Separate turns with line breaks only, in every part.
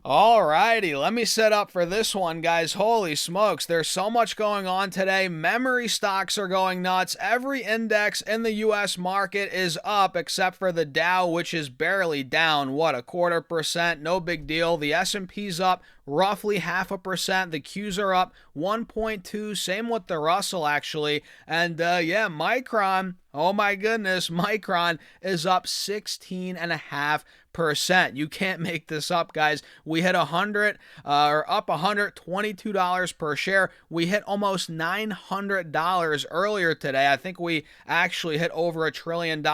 Alrighty, let me set up for this one, guys. Holy smokes, there's so much going on today. Memory stocks are going nuts. Every index in the US market is up except for the Dow, which is barely down. What, a 1/4%? No big deal. The S&P's up roughly 0.5%. The Qs are up 1.2. Same with the Russell, actually. And yeah, Micron. Oh my goodness, Micron is up 16.5%. You can't make this up, guys. We hit 100 or up $122 per share. We hit almost $900 earlier today. I think we actually hit over $1 trillion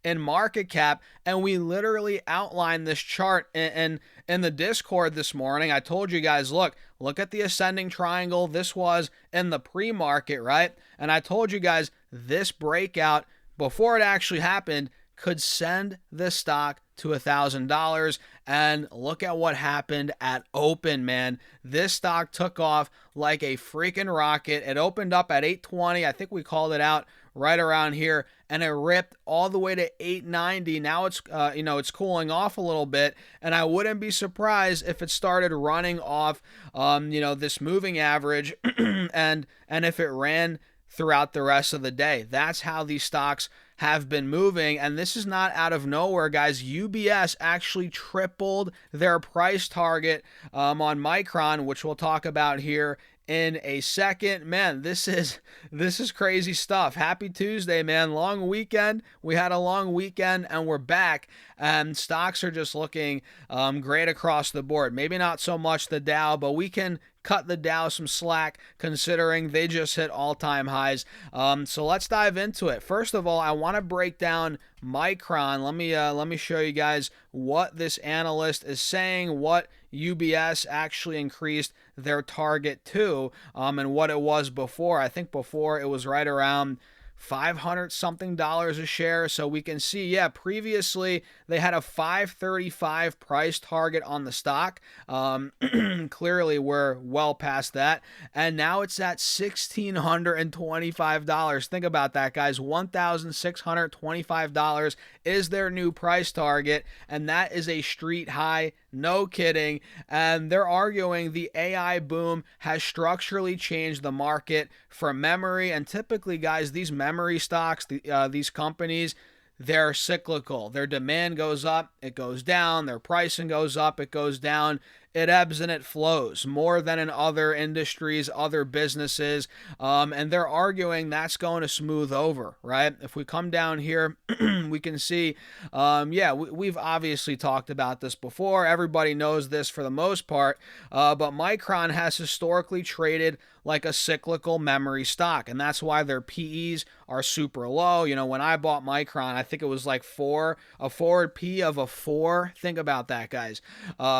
in market cap, and we literally outlined this chart in the Discord this morning. I told you guys, look at the ascending triangle. This was in the pre-market, right? And I told you guys this breakout before it actually happened could send this stock to $1,000. And look at what happened at open, man. This stock took off like a freaking rocket. It opened up at 820. I think we called it out right around here, and it ripped all the way to 890. Now it's it's cooling off a little bit, and I wouldn't be surprised if it started running off this moving average and if it ran throughout the rest of the day. That's how these stocks have been moving, and this is not out of nowhere, guys. UBS actually tripled their price target on Micron, which we'll talk about here in a second. Man, this is crazy stuff. Happy Tuesday, man. Long weekend. We had a long weekend, and we're back, and stocks are just looking great across the board. Maybe not so much the Dow, but we can cut the Dow some slack considering they just hit all-time highs. So let's dive into it. First of all, I want to break down Micron. Let me show you guys what this analyst is saying, what UBS actually increased their target to, and what it was before. I think before it was right around $500 something a share. So we can see, yeah, previously they had a 535 price target on the stock. Clearly we're well past that, and now it's at $1,625. Think about that, guys. $1,625 is their new price target, and that is a street high. No kidding. And they're arguing the AI boom has structurally changed the market for memory. And typically, guys, these memory stocks, these companies, they're cyclical. Their demand goes up, it goes down. Their pricing goes up, it goes down. It ebbs and it flows more than in other industries, other businesses. And they're arguing that's going to smooth over, right? If we come down here, we can see, we've obviously talked about this before. Everybody knows this for the most part. But Micron has historically traded like a cyclical memory stock, and that's why their PEs are super low. When I bought Micron, I think it was like a forward P of a 4. Think about that, guys,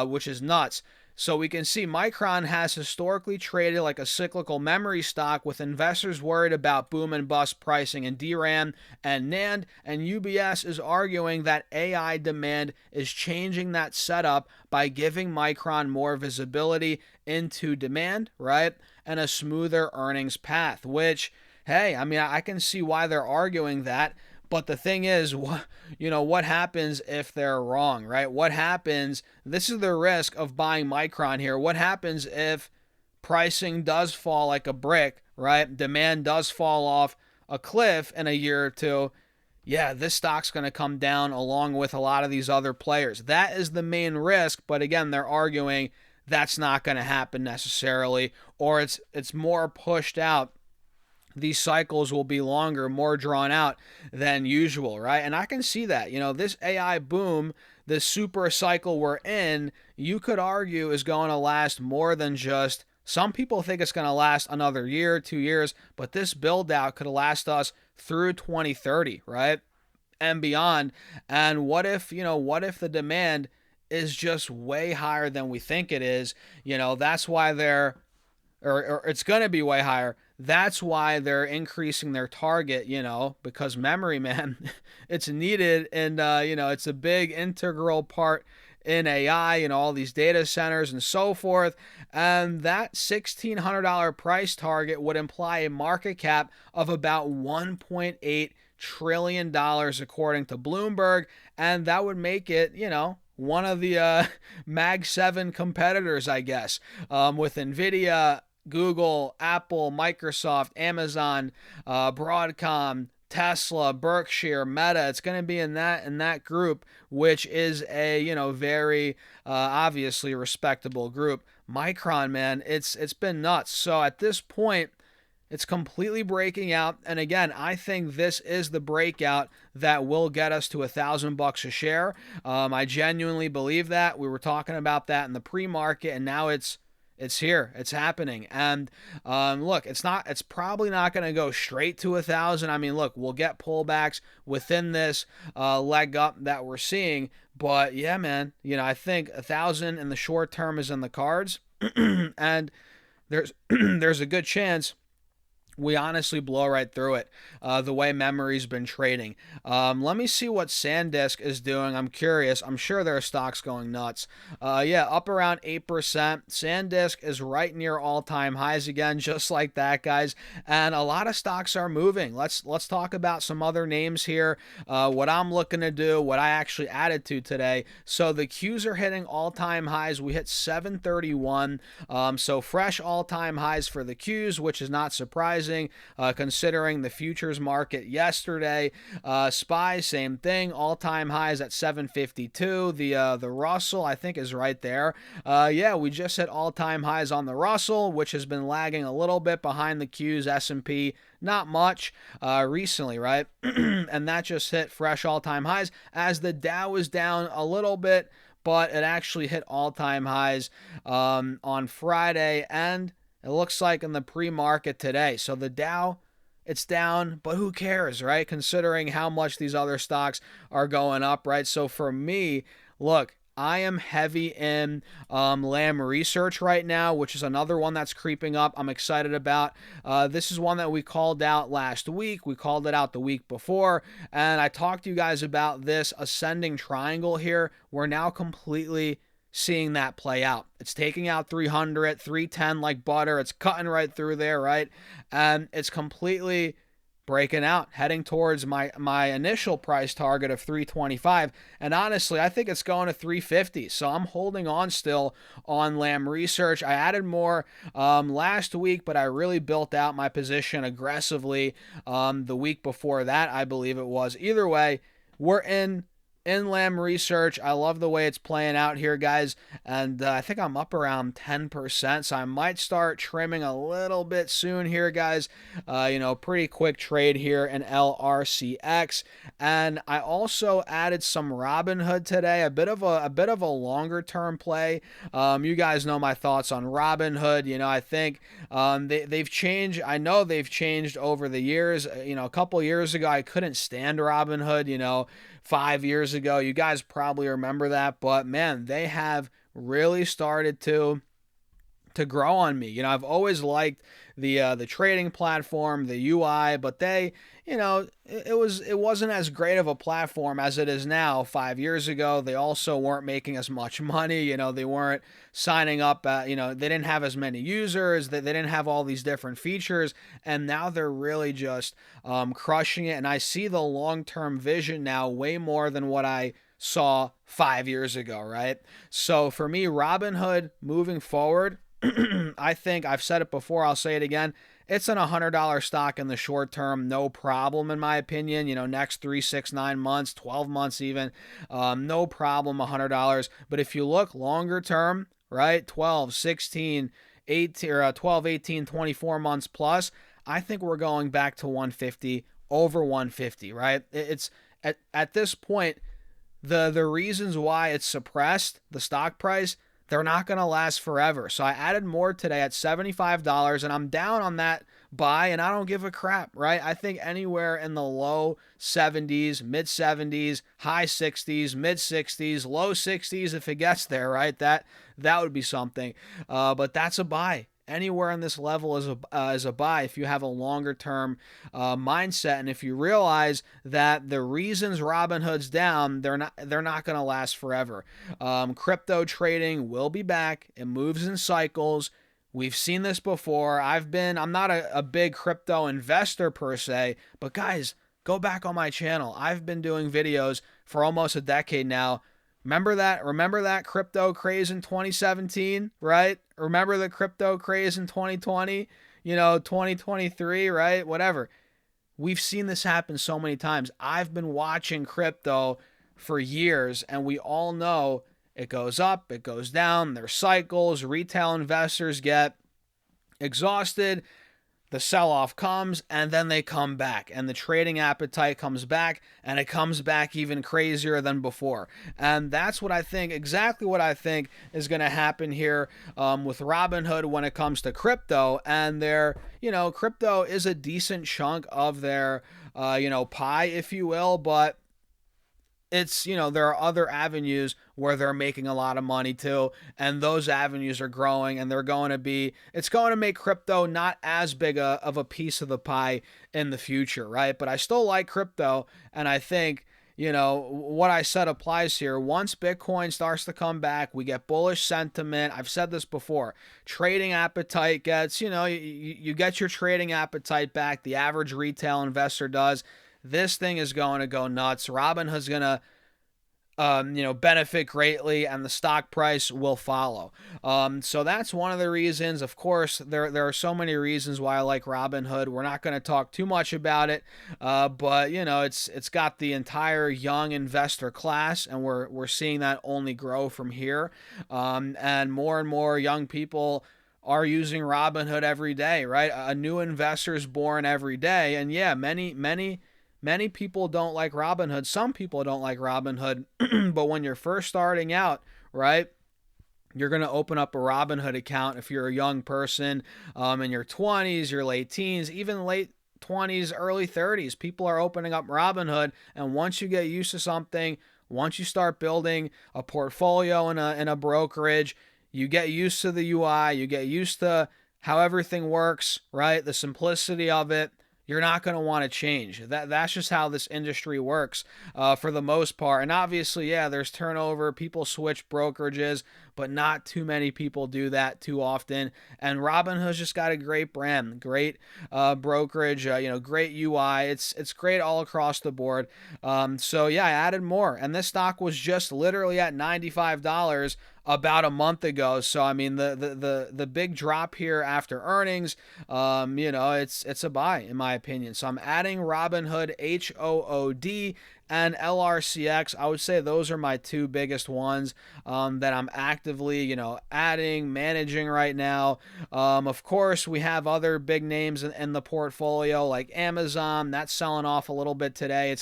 which is nuts. So we can see Micron has historically traded like a cyclical memory stock, with investors worried about boom and bust pricing in DRAM and NAND, and UBS is arguing that AI demand is changing that setup by giving Micron more visibility into demand, right, and a smoother earnings path, which, hey, I mean, I can see why they're arguing that. But the thing is, what happens if they're wrong, right? What happens? This is the risk of buying Micron here. What happens if pricing does fall like a brick, right? Demand does fall off a cliff in a year or two. Yeah, this stock's going to come down along with a lot of these other players. That is the main risk. But again, they're arguing that's not going to happen necessarily, or it's more pushed out. These cycles will be longer, more drawn out than usual, right? And I can see that. This AI boom, this super cycle we're in, you could argue is going to last more than just, some people think it's going to last another year, 2 years, but this build out could last us through 2030, right? And beyond. And what if the demand is just way higher than we think it is? That's why or it's going to be way higher. That's why they're increasing their target, because memory, man, it's needed. And, it's a big integral part in AI and all these data centers and so forth. And that $1,600 price target would imply a market cap of about $1.8 trillion according to Bloomberg. And that would make it, one of the Mag 7 competitors, I guess, with Nvidia, Google, Apple, Microsoft, Amazon, Broadcom, Tesla, Berkshire, Meta. It's going to be in that group, which is a very obviously respectable group. Micron, man, it's been nuts. So at this point, it's completely breaking out, and again, I think this is the breakout that will get us to $1,000 a share. I genuinely believe that. We were talking about that in the pre-market, and now it's here. It's happening. And look, it's probably not going to go straight to 1,000. I mean, look, we'll get pullbacks within this leg up that we're seeing. But yeah, man, I think 1,000 in the short term is in the cards, and there's there's a good chance we honestly blow right through it, the way memory's been trading. Let me see what SanDisk is doing. I'm curious. I'm sure their stock's going nuts. Yeah, up around 8%. SanDisk is right near all-time highs again, just like that, guys. And a lot of stocks are moving. Let's talk about some other names here. What I'm looking to do, what I actually added to today. So the Qs are hitting all-time highs. We hit 731. So fresh all-time highs for the Qs, which is not surprising. Considering the futures market yesterday. SPY, same thing, all-time highs at 752. The Russell, I think, is right there. Yeah, we just hit all-time highs on the Russell, which has been lagging a little bit behind the Qs, S&P, not much recently, right? And that just hit fresh all-time highs as the Dow was down a little bit, but it actually hit all-time highs on Friday, and it looks like in the pre-market today. So the Dow, it's down, but who cares, right? Considering how much these other stocks are going up, right? So for me, look, I am heavy in Lam Research right now, which is another one that's creeping up. I'm excited about. This is one that we called out last week. We called it out the week before, and I talked to you guys about this ascending triangle here. We're now completely seeing that play out. It's taking out 300, 310 like butter. It's cutting right through there, right? And it's completely breaking out, heading towards my initial price target of 325. And honestly, I think it's going to 350. So I'm holding on still on Lam Research. I added more last week, but I really built out my position aggressively the week before that, I believe it was. Either way, we're in Lam Research. I love the way it's playing out here, guys, and I think I'm up around 10%, so I might start trimming a little bit soon here, guys. Pretty quick trade here in LRCX, and I also added some Robinhood today, a bit of a longer term play. You guys know my thoughts on Robinhood. I think they've changed. I know they've changed over the years. A couple years ago, I couldn't stand Robinhood. 5 years ago. You guys probably remember that, but man, they have really started to grow on me. I've always liked the trading platform, the UI, but they, it wasn't as great of a platform as it is now. 5 years ago, they also weren't making as much money. They weren't signing up. They didn't have as many users. They didn't have all these different features, and now they're really just crushing it. And I see the long-term vision now way more than what I saw 5 years ago, right? So for me, Robinhood moving forward, I think I've said it before, I'll say it again. It's an $100 stock in the short term, no problem in my opinion. Next 3, 6, 9 months, 12 months even, no problem, $100. But if you look longer term, right, 12, 16, 18, or 12, 18, 24 months plus, I think we're going back to 150, over 150, right? It's at this point, the reasons why it's suppressed, the stock price, they're not going to last forever. So I added more today at $75, and I'm down on that buy, and I don't give a crap, right? I think anywhere in the low 70s, mid 70s, high 60s, mid 60s, low 60s, if it gets there, right? That would be something. But that's a buy. Anywhere on this level is a buy if you have a longer term mindset, and if you realize that the reasons Robinhood's down, they're not going to last forever. Crypto trading will be back. It moves in cycles. We've seen this before. I'm not a big crypto investor per se, but guys, go back on my channel. I've been doing videos for almost a decade now, Remember that crypto craze in 2017, right? Remember the crypto craze in 2020, 2023, right? Whatever. We've seen this happen so many times. I've been watching crypto for years, and we all know it goes up, it goes down, there's cycles, retail investors get exhausted, the sell off comes, and then they come back, and the trading appetite comes back, and it comes back even crazier than before. And that's what I think, exactly what I think is going to happen here with Robinhood when it comes to crypto. And crypto is a decent chunk of their pie, if you will, but it's, there are other avenues where they're making a lot of money too, and those avenues are growing, and it's going to make crypto not as big of a piece of the pie in the future, right? But I still like crypto, and I think, what I said applies here. Once Bitcoin starts to come back, we get bullish sentiment. I've said this before. Trading appetite gets, you get your trading appetite back. The average retail investor does. This thing is going to go nuts. Robinhood's going to benefit greatly, and the stock price will follow. So that's one of the reasons. Of course, there are so many reasons why I like Robinhood. We're not going to talk too much about it, but it's got the entire young investor class, and we're seeing that only grow from here. And more young people are using Robinhood every day, right? A new investor is born every day, and yeah, many people don't like Robinhood. Some people don't like Robinhood, but when you're first starting out, right, you're going to open up a Robinhood account if you're a young person in your 20s, your late teens, even late 20s, early 30s. People are opening up Robinhood, and once you get used to something, once you start building a portfolio in a brokerage, you get used to the UI, you get used to how everything works, right? The simplicity of it. You're not going to want to change. That's just how this industry works for the most part. And obviously, yeah, there's turnover. People switch brokerages, but not too many people do that too often. And Robinhood's just got a great brand, great brokerage, great UI. It's great all across the board. So yeah, I added more, and this stock was just literally at $95 about a month ago. So I mean, the big drop here after earnings, it's a buy in my opinion. So I'm adding Robinhood, HOOD, and LRCX. I would say those are my two biggest ones that I'm actively, adding, managing right now. Of course, we have other big names in the portfolio like Amazon. That's selling off a little bit today.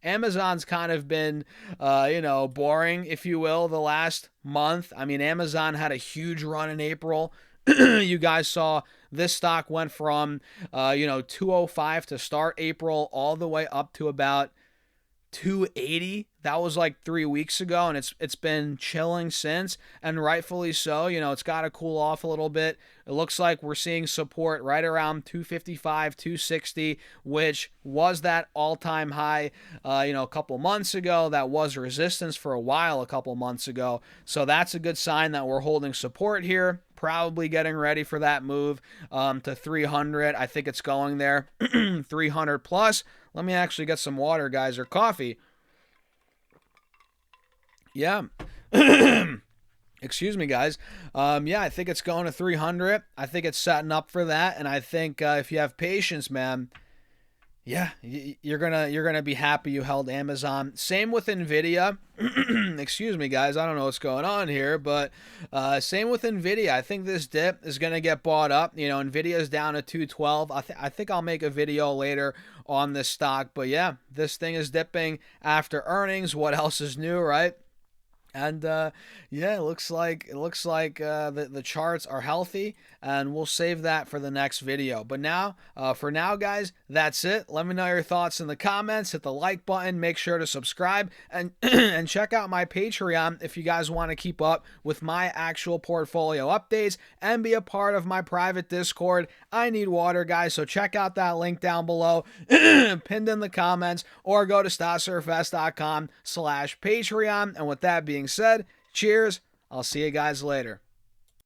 Amazon's kind of been, boring, if you will, the last month. I mean, Amazon had a huge run in April. You guys saw this stock went from, 205 to start April all the way up to about 280. That was like 3 weeks ago, and it's been chilling since, and rightfully so. It's got to cool off a little bit. It looks like we're seeing support right around 255, 260, which was that all-time high, a couple months ago. That was resistance for a while a couple months ago. So that's a good sign that we're holding support here. Probably getting ready for that move to 300. I think it's going there, 300 plus. Let me actually get some water, guys, or coffee. Yeah. Excuse me, guys. Yeah, I think it's going to 300. I think it's setting up for that, and I think if you have patience, man, yeah, you're gonna be happy you held Amazon. Same with Nvidia. Excuse me, guys. I don't know what's going on here, but same with Nvidia. I think this dip is gonna get bought up. Nvidia's down to 212. I think I'll make a video later on this stock, but yeah, this thing is dipping after earnings. What else is new, right? And yeah, it looks like the charts are healthy, and we'll save that for the next video. But now, for now, guys, that's it. Let me know your thoughts in the comments. Hit the like button. Make sure to subscribe and and check out my Patreon if you guys want to keep up with my actual portfolio updates and be a part of my private Discord. I need water, guys, so check out that link down below, pinned in the comments, or go to StockSurfS.com/Patreon. And with that being said, cheers. I'll see you guys later.